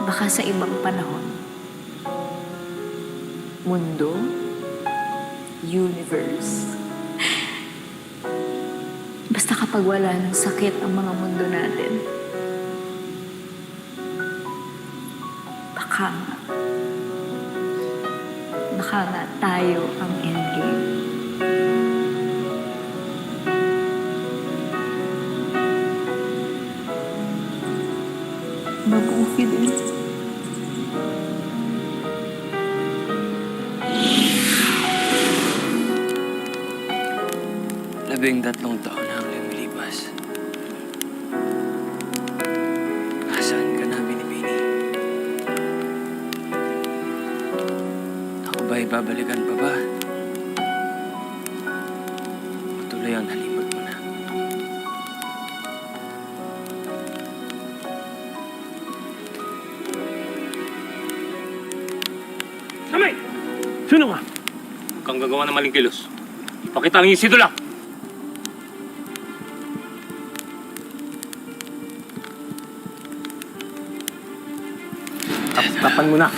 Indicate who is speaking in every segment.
Speaker 1: Baka sa ibang panahon, mundo, universe. Basta kapag wala ng sakit ang mga mundo natin, baka nga tayo ang endgame. Mabuti din.
Speaker 2: Labing-tatlong taon na ang lumilipas. Nasaan ka na, Binibini? Ako ba'y babalikan pa ba? O tuloy ang nalimot mo na?
Speaker 3: Samay! Sino ka? Huwag kang gagawa ng maling kilos. Ipakita ang iyong sidula! Tapan mo na.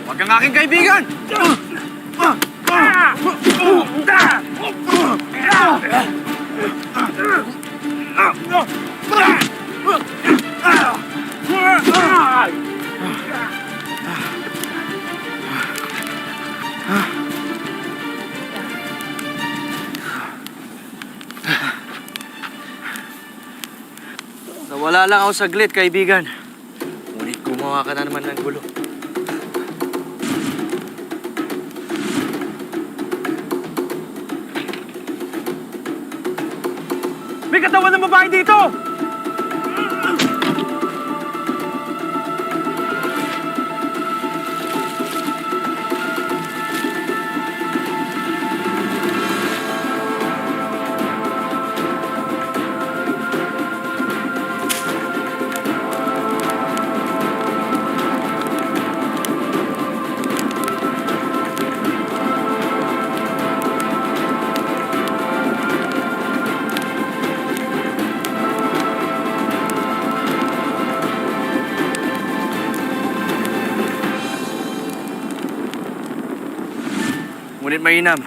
Speaker 2: Huwag kang aking kaibigan! Nawala lang ako saglit, kaibigan. Ngunit gumawa ka na naman ng gulo.
Speaker 3: May katawan ng babae dito!
Speaker 2: Ngunit mainam.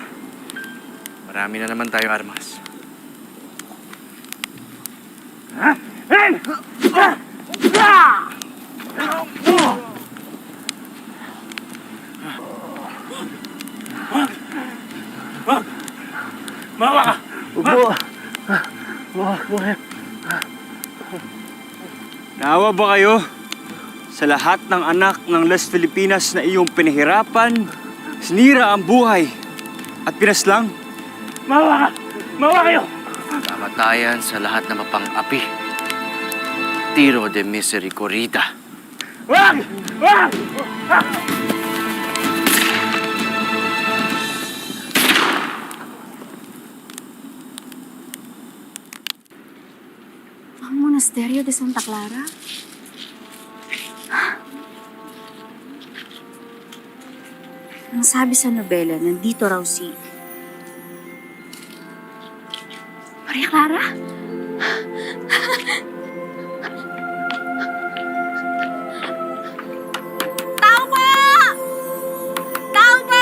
Speaker 2: Marami na naman tayong armas.
Speaker 3: Mawa ka!
Speaker 4: Upo.
Speaker 2: Naawa ba kayo sa lahat ng anak ng Las Filipinas na iyong pinahirapan, sinira ang buhay at pinaslang?
Speaker 3: Mawa ka! Mawa kayo!
Speaker 2: Kamatayan sa lahat ng mapang-api. Tiro de Misericordia.
Speaker 3: Wag! Wag!
Speaker 1: Ang Monasterio de Santa Clara? Ang sabi sa nobela, nandito raw si Maria Clara? Tao po! Tao po!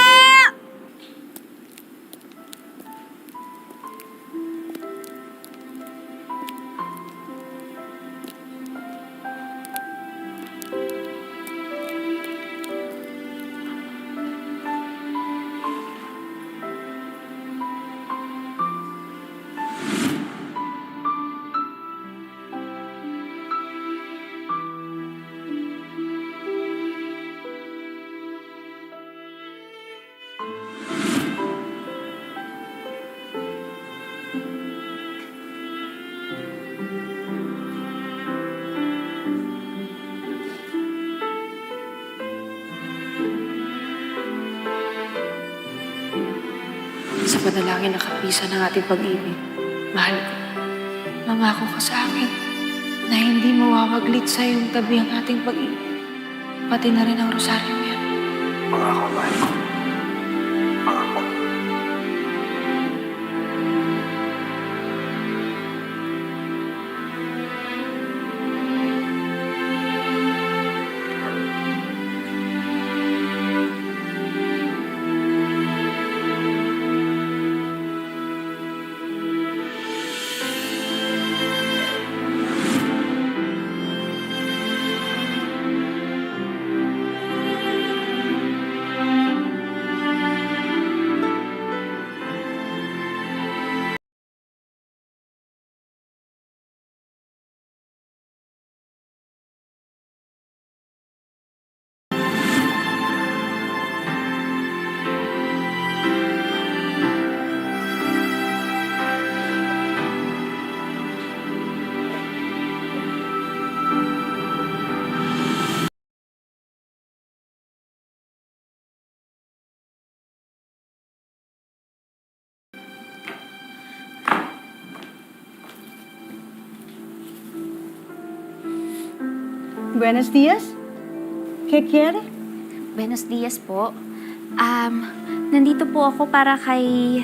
Speaker 5: Sa panalangin nakapisa ng ating pag-ibig.
Speaker 4: Mahal ko. Mangako ka sa akin na hindi mawawaglit sa iyong tabi ang ating pag-ibig. Pati na rin ang rosaryo yan.
Speaker 5: Pangako, mahal ko. Pangako.
Speaker 6: Buenos días. ¿Qué quiere?
Speaker 1: Buenos dias po. Nandito po ako para kay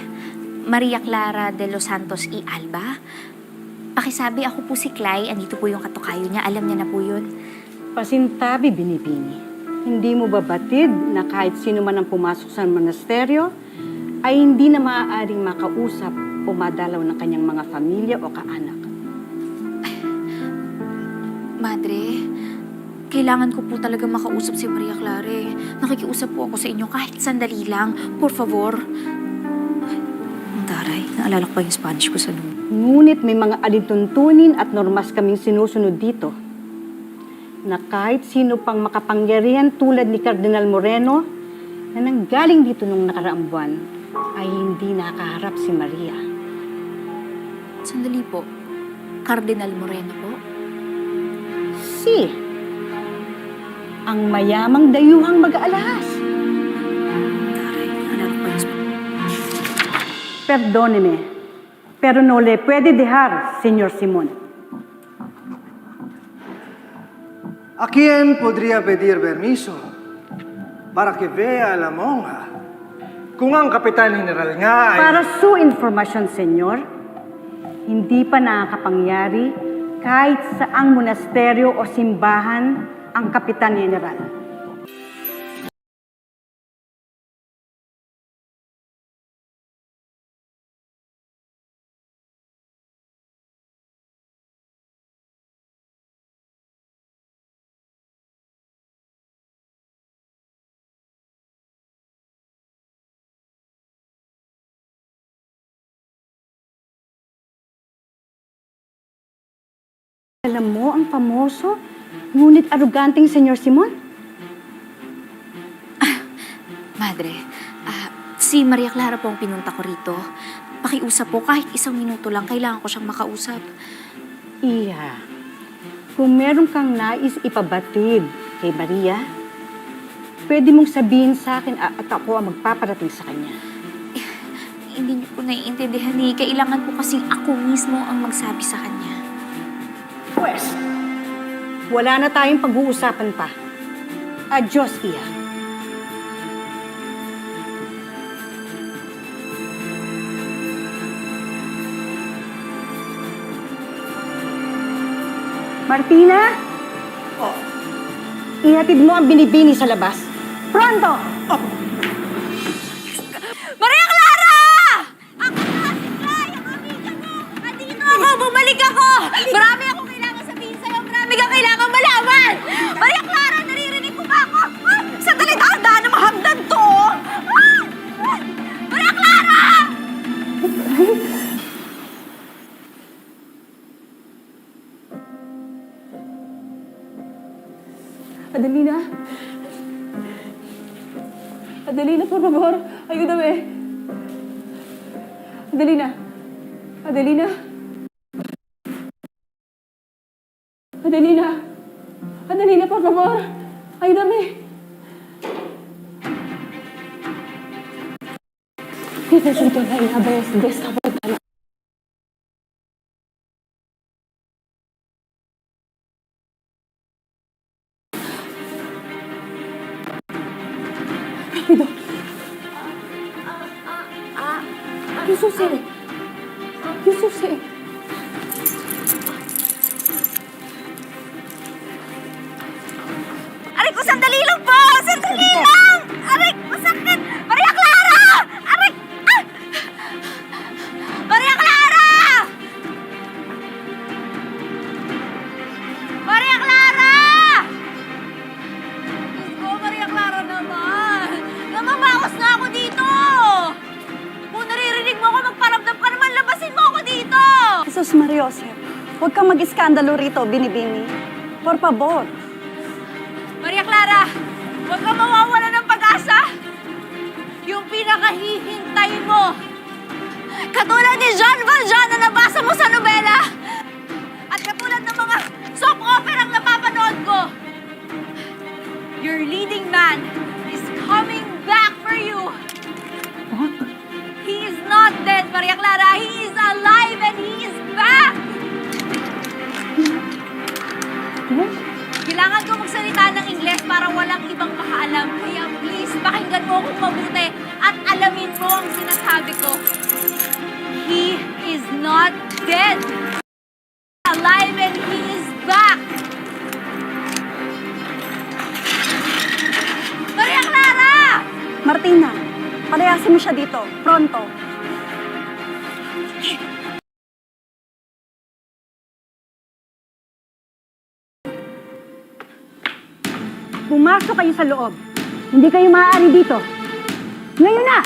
Speaker 1: Maria Clara de los Santos y Alba. Pakisabi, ako po si Clay. Andito po yung katukayo niya. Alam niya na po yun.
Speaker 6: Pasintabi, binibini. Hindi mo ba batid na kahit sino man ang pumasok sa monasteryo ay hindi na maaaring makausap o madalaw ng kanyang mga pamilya o kaanak?
Speaker 1: Madre, kailangan ko po talaga makausap si Maria Clara. Nakikiusap po ako sa inyo kahit sandali lang. Por favor. Ang taray, naalala ko pa yung Spanish ko sa noon.
Speaker 6: Ngunit may mga alituntunin at normas kaming sinusunod dito na kahit sino pang makapangyarihan tulad ni Cardinal Moreno na nanggaling dito nung nakaraang buwan ay hindi nakaharap si Maria.
Speaker 1: Sandali po. Cardinal Moreno po?
Speaker 6: Si, ang mayamang dayuhang mag-aalahas.
Speaker 1: Taray, naalala ko pa yung Spanish.
Speaker 6: Perdóneme, pero no le puede dejar, señor Simón.
Speaker 5: ¿A quién podría pedir permiso para que vea a la monja? Kung ang Kapitan General nga ay...
Speaker 6: Para su informasyon, senyor, hindi pa nakakapangyari kahit saang monasteryo o simbahan ang Kapitan General. Alam mo, ang pamoso, ngunit aruganteng senyor Simon?
Speaker 1: Madre, si Maria Clara po ang pinunta ko rito. Pakiusap po, kahit isang minuto lang, kailangan ko siyang makausap.
Speaker 6: Iya, kung meron kang nais ipabatid kay Maria, pwede mong sabihin sa akin at ako ang magpaparating sa kanya.
Speaker 1: Hindi niyo po naiintindihan eh. Kailangan po kasing ako mismo ang magsabi sa kanya.
Speaker 6: Pwes, wala na tayong pag-uusapan pa. Adios, Iya. Martina?
Speaker 5: Oh,
Speaker 6: Ihatid mo ang binibini sa labas. Pronto!
Speaker 1: Maria Clara! Ako na si Clay, ang amiga mo! Andito ako! Bumalik ako! Marami akong kailangan sabihin sa'yo. Marami kang kailangan malaman! Maria Clara, naririnig mo ba ako? Sandali, daan na mahagdan to! Maria Clara!
Speaker 4: Adelina. Adelina, por favor. Ayúdame. Adelina. Adelina. Adelina. Adelina, por favor. Ayúdame. Necesito la llave de esta ventana.
Speaker 6: Jose! Yes, Jose!
Speaker 1: Aray ko, sandali lang po! Sandali lang! Aray, masakit! Maria Clara! Aray! Ah! Maria Clara! Maria Clara! Diyos ko, Maria Clara naman! Namamakos na ako dito! Kung naririnig mo ako, magparamdam ka naman, labasin mo ako dito!
Speaker 7: Jesus Mariosep, huwag kang mag-iskandalo rito, Binibini. Por favor.
Speaker 1: Maria Clara, huwag kang mawawala ng pag-asa. Yung pinakahihintay mo. Katulad ni Jean Valjean na nabasa mo sa nobela. At katulad ng mga soap opera ang napapanood ko. Your leading man is coming back for you. He is not dead, Maria Clara. He is alive and he is back. Kailangan ko magsalita ng Ingles para walang ibang makaalam. Kaya please, pakinggan mo akong mabuti at alamin mo ang sinasabi ko. He is not dead. Alive and he is back. Maria Clara!
Speaker 7: Martina, palayasin mo siya dito. Pronto.
Speaker 6: Pumasok kayo sa loob. Hindi kayo maaari dito. Ngayon na!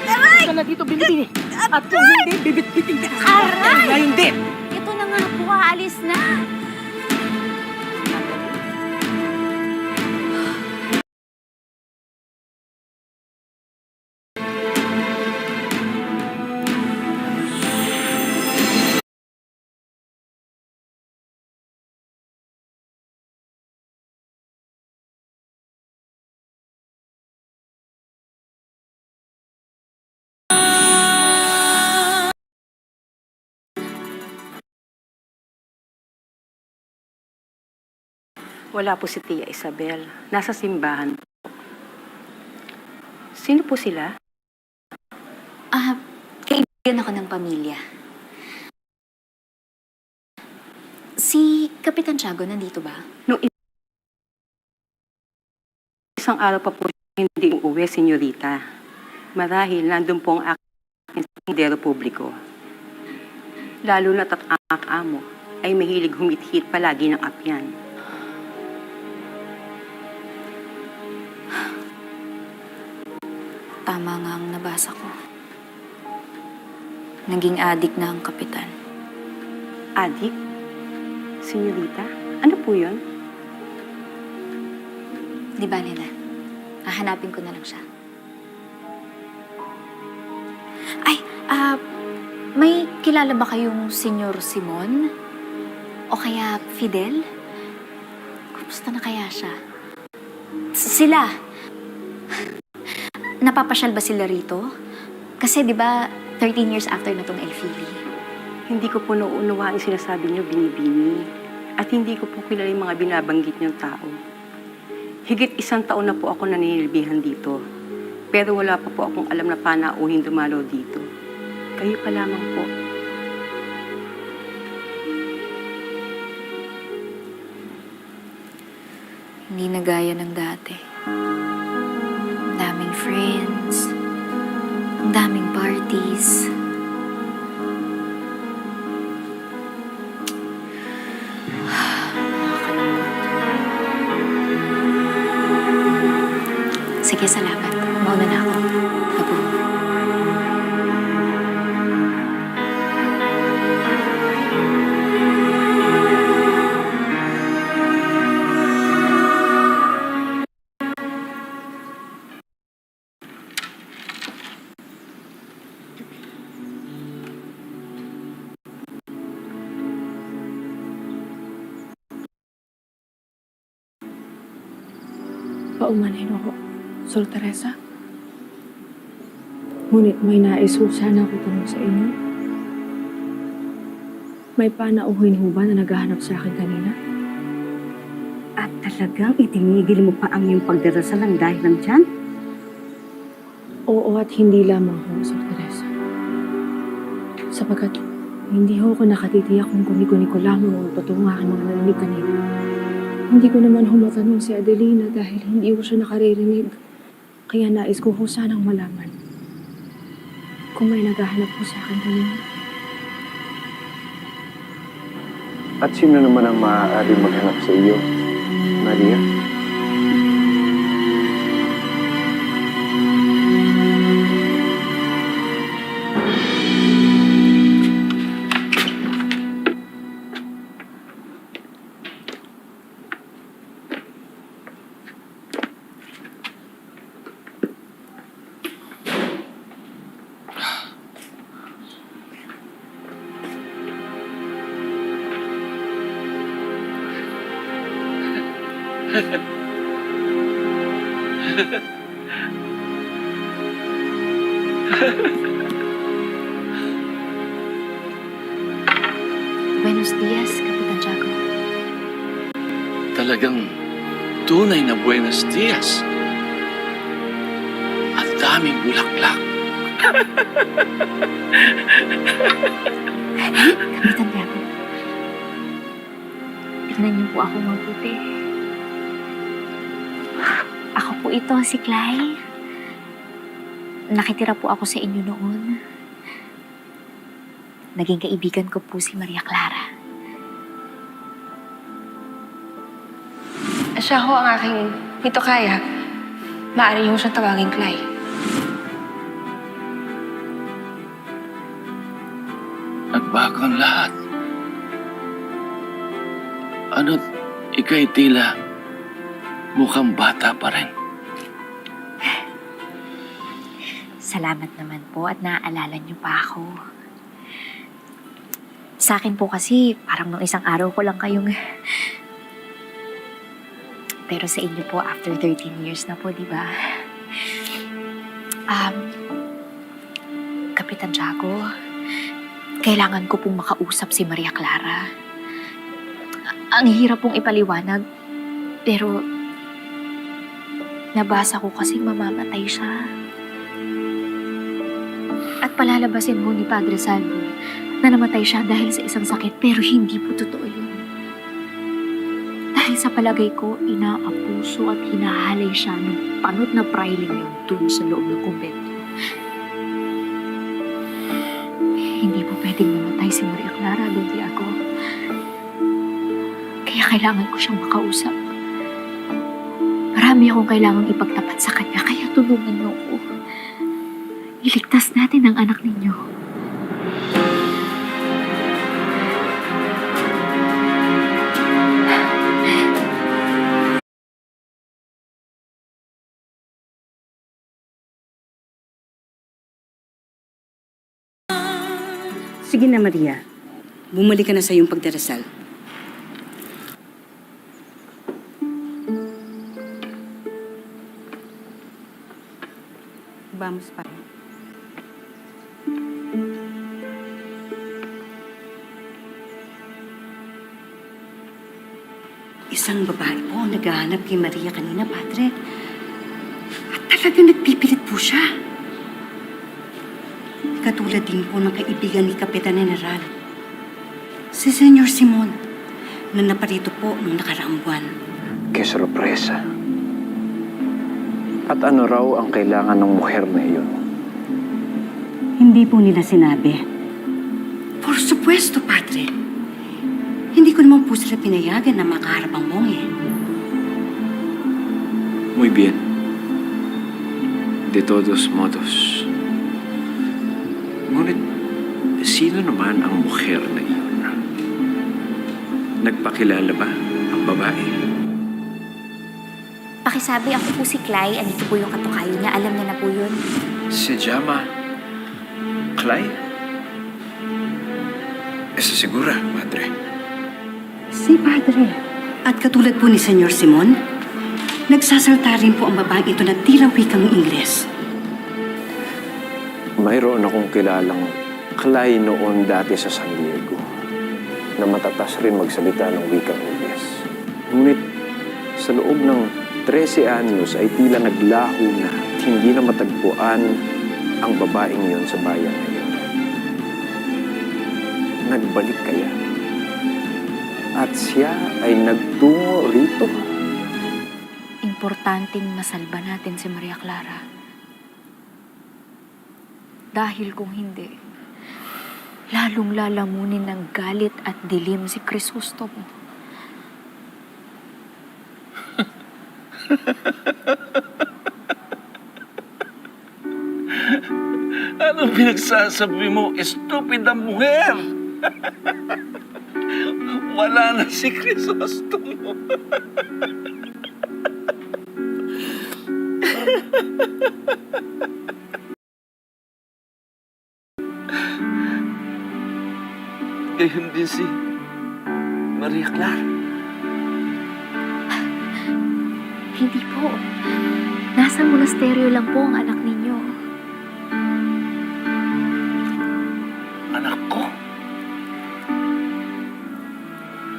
Speaker 1: Aray!
Speaker 8: Ka na dito, Binibini. At kung hindi, bibit-biting ka.
Speaker 1: Aray!
Speaker 8: Ngayon din.
Speaker 1: Ito na nga po, aalis na.
Speaker 9: Wala po si Tia Isabel. Nasa simbahan po. Sino po sila?
Speaker 10: Kaibigan ako ng pamilya. Si Kapitan Tiago nandito ba?
Speaker 9: Nung isang araw pa po hindi uuwi, senyorita. Marahil nandun po ang aking sendero publiko. Lalo na't ang amo ay mahilig humit-hit palagi ng apyan.
Speaker 10: Tama nga ang nabasa ko. Naging adik na ang kapitan.
Speaker 9: Adik? Senyorita? Ano po yun?
Speaker 10: Di ba, Nina? Hahanapin ko na lang siya. Ay, may kilala ba kayong Senyor Simon? O kaya Fidel? Kumusta na kaya siya? Sila! Napapasyal ba sila rito? Kasi di ba 13 years after na tong Elfili?
Speaker 9: Hindi ko po nauunawaan yung sinasabi niyo, Binibini. At hindi ko po kilala yung mga binabanggit niyong tao. Higit 1 taon na po ako naninilbihan dito. Pero wala pa po akong alam na panauhin dumalo dito. Kayo pa lamang po.
Speaker 10: Hindi na gaya ng dati. Ang daming friends. Ang daming parties. Sige, salamat. Mauna na ako. Apo.
Speaker 4: Paumanhin ako, Sor Teresa. Ngunit may nais ho sana ako tanong sa inyo. May panauhin ho ba na naghahanap sa akin kanina?
Speaker 9: At
Speaker 6: Talagang itinigil mo pa ang iyong pagdarasal ng dahil lang dyan?
Speaker 4: Oo, at hindi lamang ho, Sir Teresa. Sapagkat hindi ho ako nakatitiyak kung kuni-kuni ko lamang ang totoo ng aking mga narinig kanina. Hindi ko naman ho matanong si Adelina dahil hindi ko siya nakaririnig. Kaya nais ko ho sanang malaman kung may naghahanap po sa akin kanina.
Speaker 2: At sino naman ang maaari maghanap sa iyo, Maria?
Speaker 10: Buenos dias, Kapitan Tiago.
Speaker 11: Talagang tunay na buenos dias. At daming bulaklak.
Speaker 10: Kapitan Tiago. Tignan niyo po ako mabuti. Ako po ito, si Clay. Nakitira po ako sa inyo noon. Naging kaibigan ko po si Maria Clara.
Speaker 4: Siya ho ang aking nito kaya. Maaari ho siyang tawagin Clay.
Speaker 11: Nagbago ang lahat. Ano't ika'y tila mukhang bata pa rin.
Speaker 10: Salamat naman po at naaalala niyo pa ako. Sa akin po kasi, parang nung isang araw ko lang kayong... Pero sa inyo po, after 13 years na po, di ba? Kapitan Tiago, kailangan ko pong makausap si Maria Clara. Ang hirap pong ipaliwanag, pero nabasa ko kasi mamamatay siya. At palalabasin mo ni Padre Salvo na namatay siya dahil sa isang sakit, pero hindi po totoo yun. Dahil sa palagay ko, inaapuso at hinahalay siya ng panot na prailing yun dun sa loob ng kumbento. Hindi po pwedeng mamatay si Maria Clara, Don Tiago. Kaya kailangan ko siyang makausap. Marami akong kailangang ipagtapat sa kanya, kaya tulungan niyo ako. Iligtas natin ang anak ninyo.
Speaker 6: Sige na, Maria. Bumalik ka na sa iyong pagdarasal. Vamos pa. Isang babae po ang naghahanap kay Maria kanina, Padre. At talagang nagpipilit po siya. Katulad din po ng kaibigan ni Kapitan General, si Senyor Simon, na naparito po noong nakaraang buwan.
Speaker 2: Que sorpresa. At ano raw ang kailangan ng muher na iyon?
Speaker 6: Hindi po nila sinabi. Por supuesto, Padre. Hindi ko naman po sila pinayagan na makaharap ang monghe.
Speaker 11: Muy bien. De todos modos. Ngunit, sino naman ang muher na iyon? Nagpakilala ba ang babae?
Speaker 10: Pakisabi, ako po si Clay. Andito po yung katukayo niya. Alam niya na po yun.
Speaker 11: Se llama Clay? ¿Estás segura, madre?
Speaker 6: Si Padre. At katulad po ni Senyor Simon, nagsasalta rin po ang babaeng ito na tila wikang Ingles.
Speaker 2: Mayroon akong kilalang Clay noon dati sa San Diego na matatas rin magsalita ng wikang Ingles. Ngunit sa
Speaker 11: sa loob ng 13 anyos ay tila naglaho na at hindi na matagpuan ang babaeng yon sa bayan na yun. Nagbalik kaya? At siya ay nagtungo rito?
Speaker 10: Importanteng masalba natin si Maria Clara. Dahil kung hindi, lalong lalamunin ng galit at dilim si Crisostomo.
Speaker 12: Ano pinagsasabi mo, estupida mujer? Wala na si Crisostomo. Gayon din si Maria Clara.
Speaker 10: Hindi po. Nasa monasteryo lang po ang anak ninyo.
Speaker 12: Anak ko.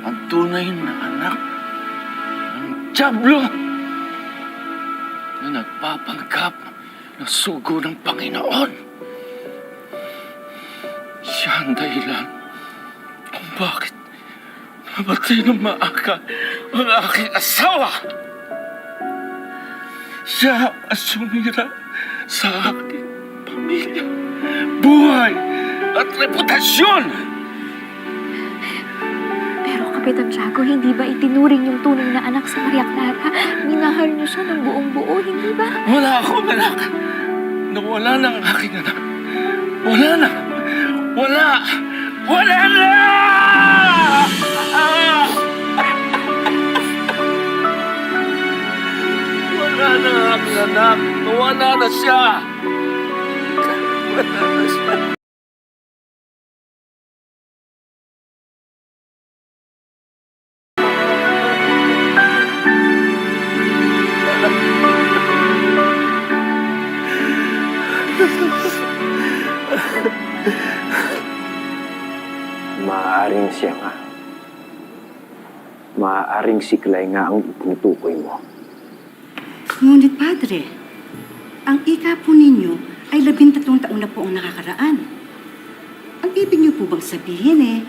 Speaker 12: Ang tunay na anak ng Diablo na nagpapanggap ng sugo ng Panginoon. Siya ang dahilan kung bakit namatay ng maaga ang aking asawa. Siya ang sumira sa aking pamilya, buhay at reputasyon.
Speaker 10: Pero Kapitan Tiago, hindi ba itinuring yung tunay na anak si Maria Clara? Minahal niyo siya ng buong buo, hindi ba?
Speaker 12: Wala akong anak. Nawala na ang aking anak. Wala na. Wala. Wala na! Wala na ang aking anak. Wala na siya. Wala na siya.
Speaker 11: Maaaring siya nga. Maaaring si Clay nga ang itinutukoy mo.
Speaker 6: Ngunit, Padre, ang ika po ninyo ay 13 taon na po ang nakakaraan. Ang ibig niyo po bang sabihin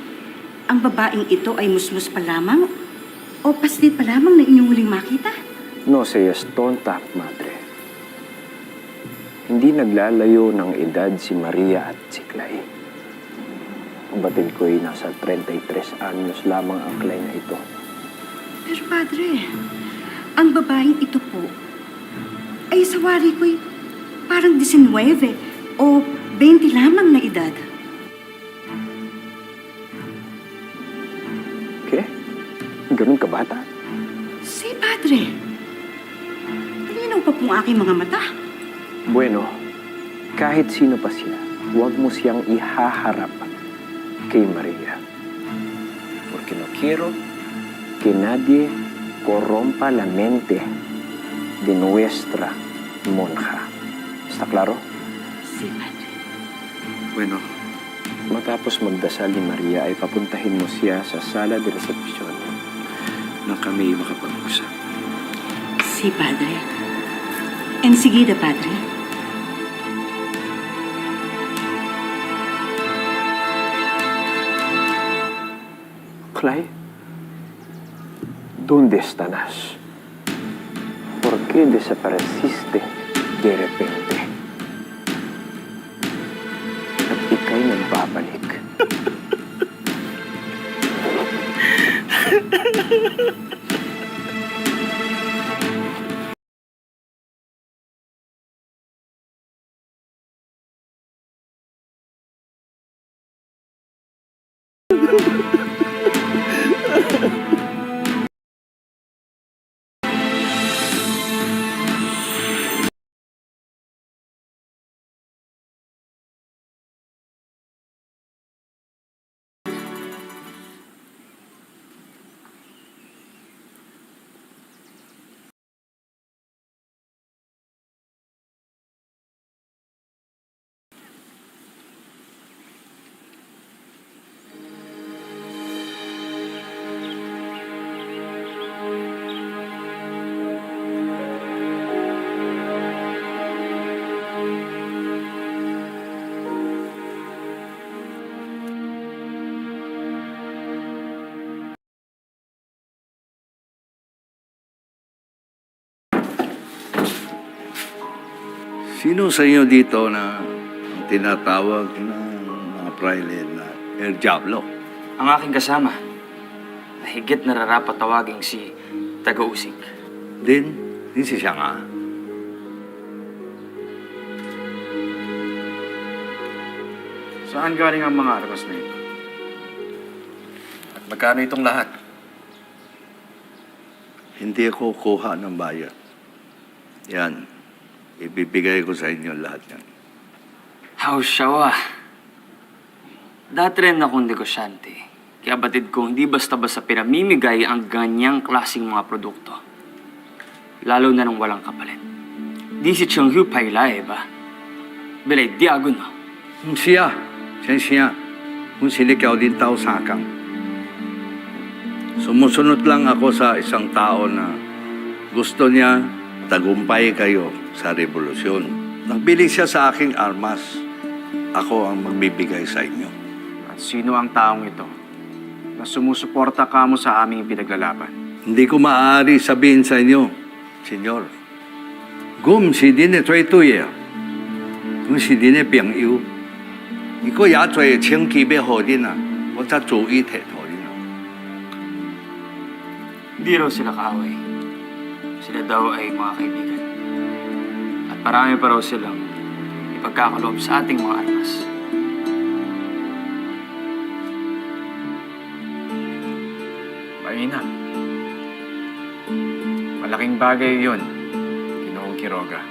Speaker 6: ang babaeng ito ay musmus pa lamang o paslit pa lamang na inyong huling makita?
Speaker 11: No seas tonta, Madre. Hindi naglalayo ng edad si Maria at si Clay. Ang batid ko'y nasa 33 anyos lamang ang Clay na ito.
Speaker 6: Pero, Padre, ang babaeng ito po ay sa wari ko'y parang 19 o 20 lamang na edad.
Speaker 11: Okay? Ganun ka bata?
Speaker 6: Si Padre, malinaw pa pong aking mga mata.
Speaker 11: Bueno, kahit sino pa siya, huwag mo siyang ihaharap kay Maria. Porque no quiero que nadie corrompa la mente de nuestra monja. ¿Está claro?
Speaker 6: Si Padre.
Speaker 11: Bueno, matapos magdasal ni Maria ay papuntahin mo siya sa sala de recepción na kami makapag-usap.
Speaker 6: Si Padre. Enseguida, Padre.
Speaker 11: Clay, ¿dónde estás? ¿Por qué desapareciste de repente? At ika'y nagbabalik.
Speaker 12: Sino sa inyo dito na ang tinatawag ng mga praile na El Diablo?
Speaker 2: Ang aking kasama, na higit nararapat tawaging si Taga-Usig.
Speaker 12: Din si siya nga.
Speaker 2: Saan galing ang mga armas na ito? At magkano itong lahat?
Speaker 12: Hindi ako kuha ng bayad. Yan. Ibibigay ko sa inyo lahat yan.
Speaker 2: Hausyawa. Dati rin akong negosyante. Kaya batid ko, hindi basta-basta pinamimigay ang ganyang klaseng mga produkto. Lalo na nung walang kapalit. Di si Chenghu Pailay, ba? Bilay, di agun, no?
Speaker 12: Siya. Siya. Kung sinikaw din tao sa akang. Sumusunod lang ako sa isang tao na gusto niya tagumpay kayo sa revolusyon. Nagbili siya sa aking armas. Ako ang magbibigay sa inyo.
Speaker 2: At sino ang taong ito na sumusuporta ka mo sa aming pinaglalaban?
Speaker 12: Hindi ko maaari sabihin sa inyo, Senyor. Gum si dine tuy tuye. Gum si dine biang yu. Iko ya tuy cheng ki be ho din na. Wag sa zu yi te to din na.
Speaker 2: Di raw sila kaaway. Sila daw ay mga kaibigan. At marami pa raw silang ipagkakaloob sa ating mga armas. Mainam. Malaking bagay yun, Ginoong Quiroga.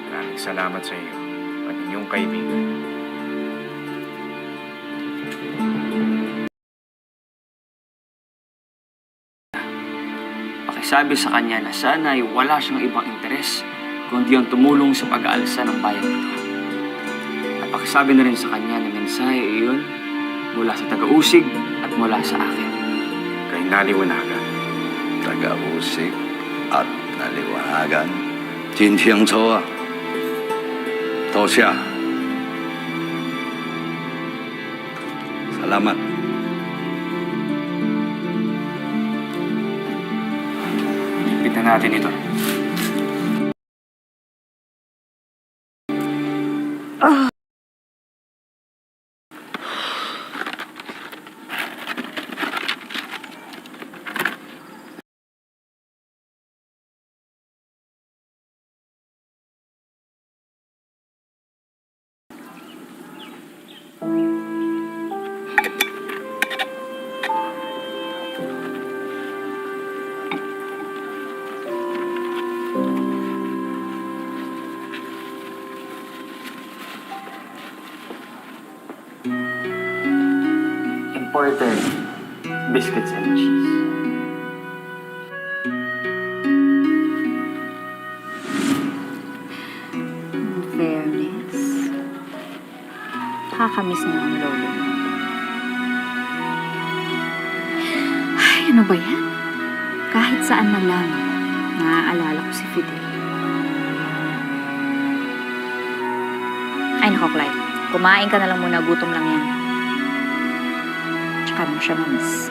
Speaker 2: Maraming salamat sa iyo at inyong kaibigan. Pakisabi sa kanya na sana ay wala siyang ibang interes kundi ang tumulong sa pag-aalsa ng bayan nito. At pakisabi na rin sa kanya na mensahe iyon mula sa Taga-Usig at mula sa akin. Kay naliwanagan.
Speaker 12: Taga-Usig at naliwanagan. Jinxiang Cho ah. Tosya. Salamat.
Speaker 2: Ipitan natin ito. Imported biscuits and cheese.
Speaker 10: In fairness, kakamiss na ang lolo mo. Ay, ano ba yan? Kahit saan man lang, naaalala ko si Fidel. Ay, nako, Clyde. Kumain ka na lang muna, gutom lang yan. Tsaka mo siya mamiss.